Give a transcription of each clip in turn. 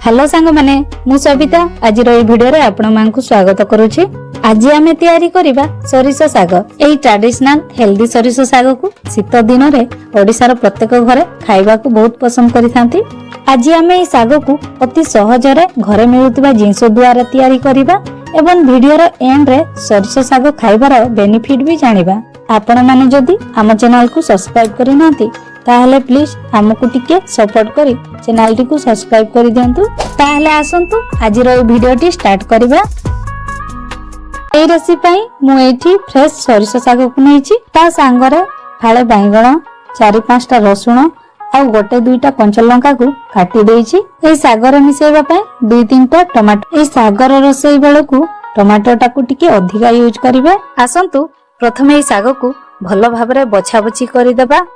Hello सांग माने मु सबिता आज वीडियो रे आपण मानकु स्वागत करूची। आज आमे तयारी करिबा सरिसो साग। एई ट्रेडिशनल हेल्दी सरिसो साग को शीत दिन रे ओडिसा रो प्रत्येक घरे खाइबा को बहुत पसंद करिथांती। आज आमे एई साग को अति सहज रे घरे मिलुतबा जिंस द्वारा तयारी करिबा एवं वीडियो रो एंड रे सरिसो साग खाइबार बेनिफिट भी जानिबा। आपण माने जदी हम चैनल को सब्सक्राइब करि नांती ताहले प्लीज हमकु टिके सपोर्ट करी चैनल टी को सब्सक्राइब करि दियंतु। ताहले आसंतु आज रो वीडियो टी स्टार्ट करबा। ए रेसिपी पई मु एठी फ्रेश सरिसो साग को नैची ता सांगरे फाळे बैंगण 4-5 टा रसुण आ गोटे 2टा कंचा लंका को काटी देइची। ए सागर मिसेबा पई 2-3 टा टमाटो। ए सागर रसई बेले को टमाटो टा को टिके अधिका यूज करिवे। आसंतु प्रथमे ए साग को भलो भाबरे बछा बछि करि देबा।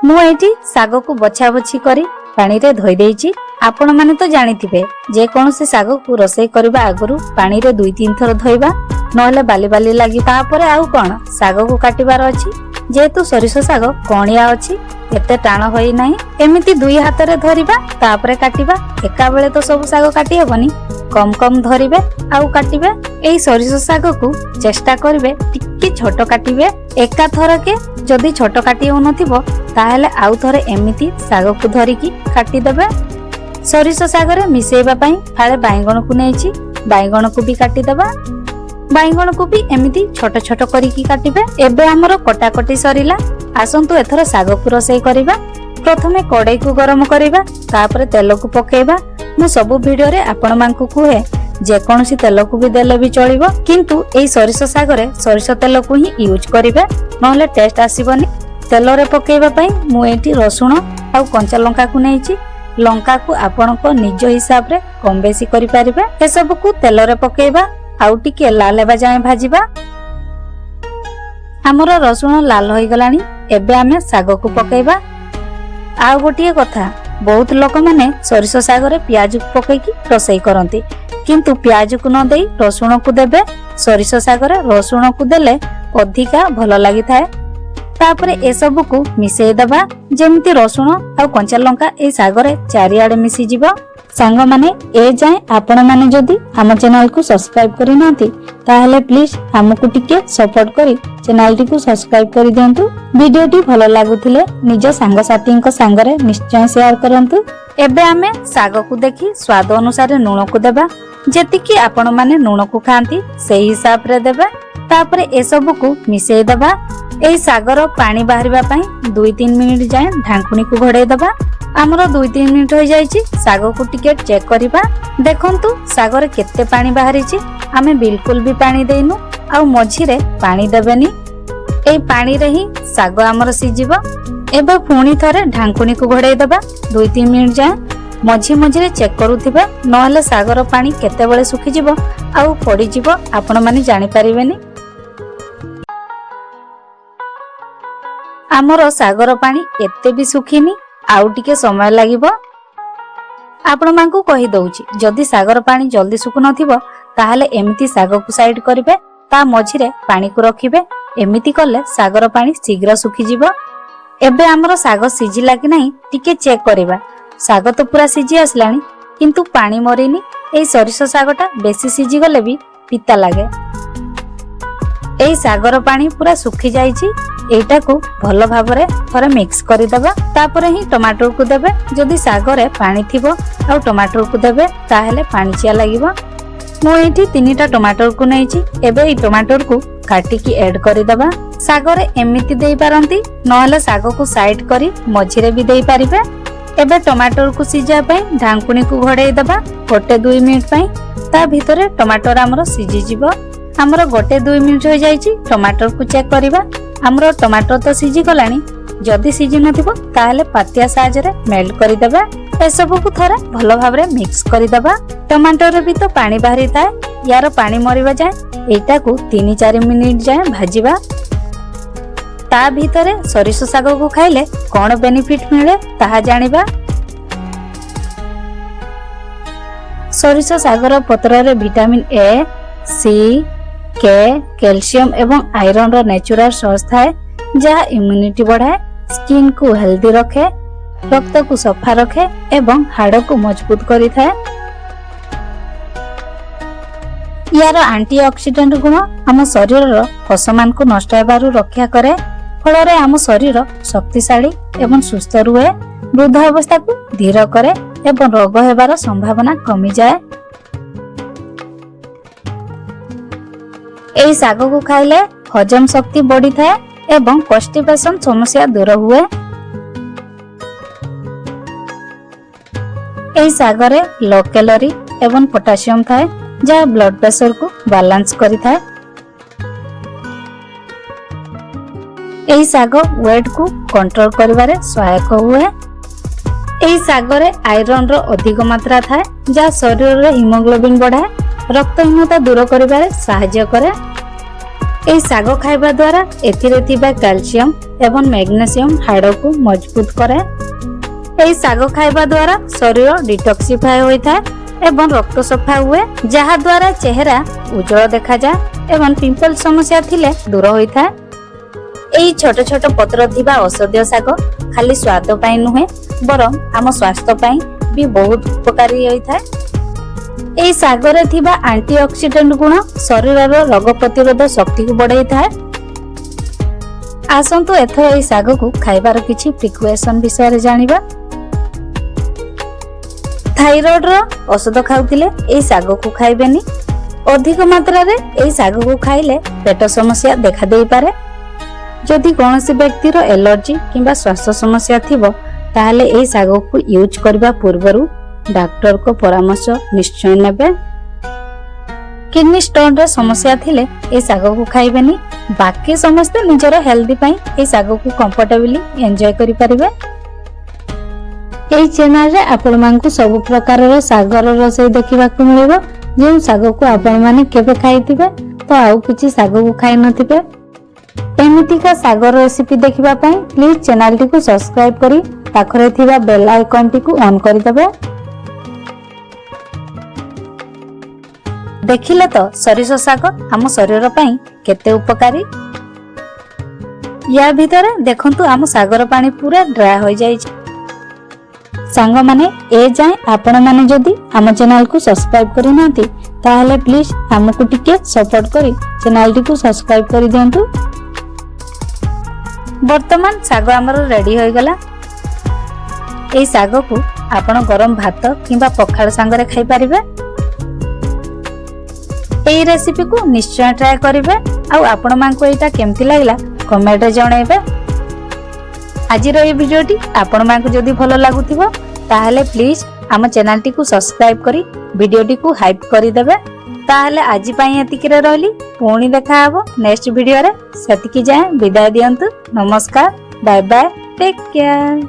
मु एठी साग को बछा बछि करी पानी रे धोई देइची। आपण माने तो जानिथिबे जे कोनोसी साग को रसई करबा आगरु पानी रे 2-3 थर धोइबा नहले बाली बाली लागि। तापरे आउ कोन साग को काटिबार अछि जेतु सरिसो साग कोणिया अछि एते टाण होई नाही। एमिति दुई हाथ रे धरिबा तापरे काटिबा। एका बेले तो सब साग काटी हेबनी कम कम धरिबे आउ काटिबे। एई सरिसो साग को चेष्टा करबे टिक्की छोटो काटिबे। एका थर के जदी छोटो काटी हो नथिबो ताहले आउ थरे एमिति साग को धरिकी काटी देबे। सरिसो साग रे मिसेबा पई फाळे बैंगण को नेछि बैंगण को भी काटी देबा। बैंगण को भी एमिति छोटो छोटो करिकी काटिबे। एबे हमरो कटाकटी सरिला। आसंतु एथरो साग को रसई करिबा। प्रथमे कड़ाई को गरम करिबा तापरे तेल को पकेइबा। मु सब वीडियो रे आपण मानकु कुहे जे कोनोसी तेल को भी देले भी चलिबो किंतु एई सरिसो साग रे सरिसो तेल को ही यूज करिबे नहले टेस्ट आसीबनी। तेल रे पकेइबा पई मु एठी रसुण आ कंचा लंका को नेछि। लंका को आपण को निज हिसाब रे कम बेसी करि परिबे। ए सब को तेल रे पकेइबा आउ टिके लाल हेबा जाय भाजिबा। हमरो रसुण लाल होई गलानी। एबे आमे साग को पकेइबा। आ गोटिए कथा बहुत लोक माने सरिसो साग रे प्याज को पकेकी रसई करंती किंतु प्याज को न देई रसुण को देबे। सरिसो साग रे रसुण को देले अधिका भलो लागि थाए। तापरे ए सब को मिसेई दबा जेमति रसुण आ कंचा लंका ए साग रे चारिआडे मिसी जिवो। सांग माने ए जाय आपण माने जदी हम चैनल को सब्सक्राइब करि नांती ताहले प्लीज हमकु टिके सपोर्ट करी चैनल टी को सब्सक्राइब करि दियंतु। वीडियो टी भलो लागुथिले निज सांग साथी को संग रे निश्चय शेयर करंतु। एबे आमे साग को देखि स्वाद अनुसार नून को देबा। जेतिकी आपण माने नून को खांती सेही हिसाब रे देबा। तापरे ए सब को मिसेई दबा। एई सागर पानी बाहरिबा पई 2-3 मिनिट जाय ढांकुनी को घोड़े दबा। हमरो 2-3 मिनिट हो जाईची। साग को टिके चेक करिबा। देखंतु सागर केते पानी बाहरिची। आमे बिल्कुल भी पानी देइनु आ मझी रे पानी देबेनी। एई पानी रे ही साग हमरो सिजिबो। एबे पुणी थरे ढांकुनी को घोड़े दबा 2-3 मिनिट जाय मझी मझी रे चेक करूथिबा नहले सागर पानी केते बेले सुखी जिवो आ पड़ी जिवो आपण माने जानि परिबेनी। हमरो सागर पानी एते भी सुखीनी आउ टिके समय लागिबो। आपण मानकु कहि दउची जदी सागर पानी जल्दी सुकु नथिबो ताहाले एमिति साग को साइड करिवे ता मझी रे पानी को रखिबे। एमिति करले सागर पानी शीघ्र सुखी जिवो। एबे हमरो साग सिजिला कि नाही टिके चेक करिबा। साग तो पूरा सिजी आसलानी किंतु पानी मरिनी। एई सरिसो सागटा बेसी सिजी गले भी पिता लागे। एई सागर पानी पूरा सुखी जाईची। एटा को भलो भाबरे थरे मिक्स करि दबा। तापरे ही टमाटर को देबे। जदी सागरे पानी थिबो आ टमाटर को देबे ताहेले पानीचिया लागिबो। मु एठी 3टा टमाटर को नैची। एबे ई टमाटर को काटी की ऐड करि दबा। सागरे एमिति देई पारंती नहले साग को साइड करी मझी रे भी देई परिबे। एबे टमाटर को सिजा पई ढांकुनी को घोड़े दबा 1-2 मिनिट पई। ता भितरे टमाटर हमरो सिजी जिवो। हमरो 1-2 मिनिट हो जाईची। टमाटर को चेक करिबा। हमरो टमाटर तो सिजी गलानी। जदी सिजी नथिबो ताहले पातिया साहाय्य रे मेल्ट करि देबा। ए सब को थरे भलो भाबरे मिक्स करि देबा। टमाटर रे भी तो पानी बाहरी थाए। यार पानी मरिबा जाय एटा को 3-4 मिनिट जाय भाजीबा। ता भितरे सरिसो साग को खाइले कोन बेनिफिट मिले ताहा जानिबा। सरिसो सागर पत्र रे विटामिन ए, सी, के, कैल्शियम एवं आयरन रो नेचुरल सोर्स थाए जहा इम्यूनिटी बढ़ाए, स्किन को हेल्दी रखे, रक्त को सफा रखे एवं हाड़ को मजबूत करी थाए। यार एंटीऑक्सीडेंट गुण आम शरीर कोषमान को नष्ट हेबारु रक्षा करे, फल आम शरीर शक्तिशाली एवं सुस्थ रुहे, वृद्ध अवस्था को धीर करे एवं रोग हेबार संभावना कमी जाए। एही शाग को खाइले हजम शक्ति बढ़ी थाए एवं कॉन्स्टिपेशन समस्या दूर हुए। एही शाग रे लो कैलोरी एवं पोटासियम थाए जहाँ ब्लड प्रेशर को बैलेंस करी थाए। एही शाग वेट को कंट्रोल करिवारे सहायक हुए। एही शाग रे आयरन रो अधिक मात्रा थाए जहाँ शरीर रे हिमोग्लोबिन बढ़ाए, रक्तहीनता दूर करिवारे सहायता करे। एही शाग खाइबा द्वारा एथिरे थिबा कैल्शियम एवं मैग्नीशियम हाड़ को मजबूत करे। एही शाग खाइबा द्वारा शरीर डिटॉक्सिफाई होइथाए एवं रक्त सफा हुए, जहा द्वारा चेहरा उज्जवल देखा जाए एवं पिंपल समस्या थिले दूर होइथाए। एही छोट छोट पत्र थिबा औषधीय शाग खाली स्वाद पाई नुहे बरं आम स्वास्थ्य पाई भी बहुत उपकारी होइथाए। एही शागरे थिबा एंटीऑक्सीडेंट गुण शरीरर रोग प्रतिरोध शक्ति को बढ़ाई थाए। आसंतु एथर एही शाग को खाइबार किछि प्रिकॉशन विषय रे जानिबा। थाइरॉइड रो औषध खाउथिले एही शाग को खाइबेनी। अधिक मात्रा रे एही शाग को खाइले पेट समस्या देखा देई पारे। जदि कोनोसी व्यक्ति रो एलर्जी किंबा श्वास समस्या थिबो ताहले एही शाग को यूज करबा पूर्वरु डॉक्टर को परामर्श निश्चय नेबे। किडनी स्टोन रे समस्या थिले एही शाग को खाइबेनी। बाकी समस्त निजर हेल्दी पई एही शाग को कंफर्टेबली एन्जॉय करि परिबे। एही चैनल रे आपण मानकु सब प्रकार रो शागर रसोई देखिबा को मिलिबो। जे शाग को आपण माने केबे खाइथिबे तो आउ किछि शाग को खाइ नथिबे। एमिति का शागर रेसिपी देखिबा पई प्लीज चैनल टी को सब्सक्राइब करी पाखरे थिबा बेल आइकन टी को ऑन करि देबे। देखिले तो सरिष शाग आम शरीर पई केते उपकारी। या भितरे देखंतु आम सागर पानी पूरा ड्राई हो जाई। सांग माने ए जाए आपण माने जदी आम चैनल को सब्सक्राइब करि नांती ताहले प्लीज हमकु टिके सपोर्ट करी चैनल टी को सब्सक्राइब करि दियंतु। वर्तमान शाग हमर रेडी होई गला। एई शाग को आपण गरम भात किंबा पखाल सांगरे खाइ परिबे। एई रेसिपी को निश्चय ट्राई करिवे आ आपण मानकु एटा केमति लागला कमेंट रे जणाइबे। आज रो ए वीडियोटी आपण मानकु जदी भलो लागुथिबो ताहले प्लीज आम चैनल टी को सब्सक्राइब करी वीडियोटी को हाइप करि देबे। ताहले आज पई एतिकी रे रहली, पुणी देखा हबो नेक्स्ट वीडियो रे। सेतिकी जाय विदाय दियंतु। नमस्कार, बाय बाय, टेक केयर।